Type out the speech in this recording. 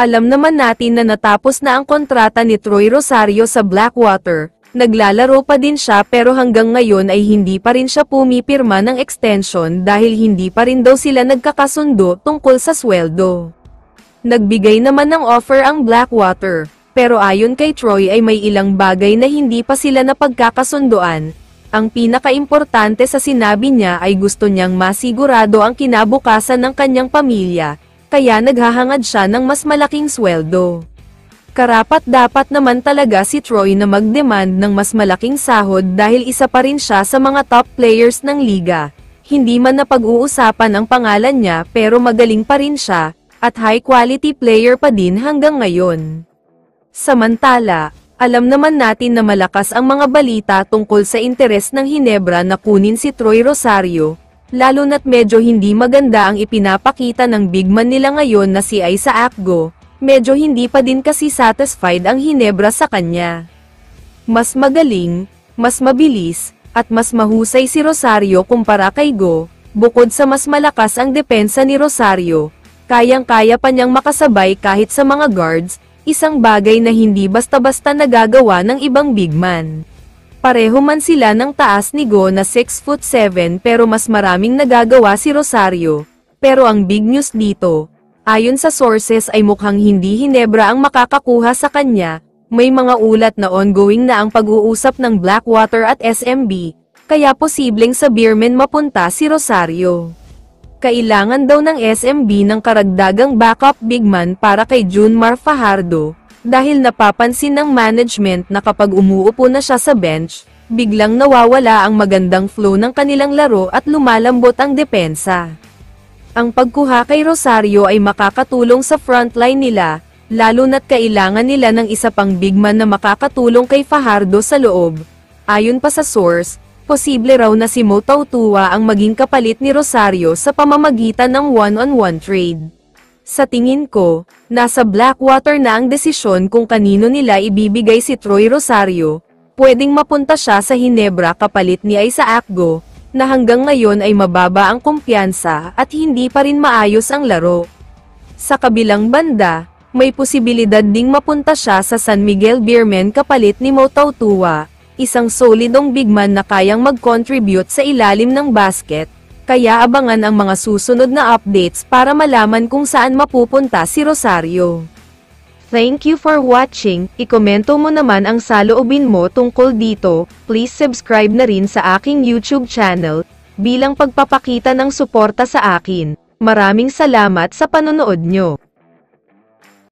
Alam naman natin na natapos na ang kontrata ni Troy Rosario sa Blackwater, naglalaro pa din siya pero hanggang ngayon ay hindi pa rin siya pumipirma ng extension dahil hindi pa rin daw sila nagkakasundo tungkol sa sweldo. Nagbigay naman ng offer ang Blackwater, pero ayon kay Troy ay may ilang bagay na hindi pa sila napagkakasunduan. Ang pinakaimportante sa sinabi niya ay gusto niyang masigurado ang kinabukasan ng kanyang pamilya, kaya naghahangad siya ng mas malaking sweldo. Karapat-dapat naman talaga si Troy na mag-demand ng mas malaking sahod dahil isa pa rin siya sa mga top players ng liga. Hindi man napag-uusapan ang pangalan niya pero magaling pa rin siya, at high-quality player pa din hanggang ngayon. Samantala, alam naman natin na malakas ang mga balita tungkol sa interes ng Hinebra na kunin si Troy Rosario, lalo na't medyo hindi maganda ang ipinapakita ng big man nila ngayon na si Isaac Go, medyo hindi pa din kasi satisfied ang Hinebra sa kanya. Mas magaling, mas mabilis, at mas mahusay si Rosario kumpara kay Go, bukod sa mas malakas ang depensa ni Rosario, kayang-kaya pa niyang makasabay kahit sa mga guards, isang bagay na hindi basta-basta nagagawa ng ibang big man. Pareho man sila ng taas ni Go na 6'7" pero mas maraming nagagawa si Rosario. Pero ang big news dito, ayon sa sources ay mukhang hindi Hinebra ang makakakuha sa kanya, may mga ulat na ongoing na ang pag-uusap ng Blackwater at SMB, kaya posibleng sa Beermen mapunta si Rosario. Kailangan daw ng SMB ng karagdagang backup big man para kay Junmar Fajardo, dahil napapansin ng management na kapag umuupo na siya sa bench, biglang nawawala ang magandang flow ng kanilang laro at lumalambot ang depensa. Ang pagkuha kay Rosario ay makakatulong sa frontline nila, lalo na't kailangan nila ng isa pang big man na makakatulong kay Fajardo sa loob. Ayon pa sa source, posible raw na si Mo Tautua ang maging kapalit ni Rosario sa pamamagitan ng one-on-one trade. Sa tingin ko, nasa Blackwater na ang desisyon kung kanino nila ibibigay si Troy Rosario, pwedeng mapunta siya sa Hinebra kapalit ni Isaac Go, na hanggang ngayon ay mababa ang kumpiyansa at hindi pa rin maayos ang laro. Sa kabilang banda, may posibilidad ding mapunta siya sa San Miguel Beermen kapalit ni Mo Tautua, isang solidong big man na kayang mag-contribute sa ilalim ng basket. Kaya abangan ang mga susunod na updates para malaman kung saan mapupunta si Rosario. Thank you for watching, ikomento mo naman ang saloobin mo tungkol dito, please subscribe na rin sa aking YouTube channel, bilang pagpapakita ng suporta sa akin. Maraming salamat sa panonood nyo.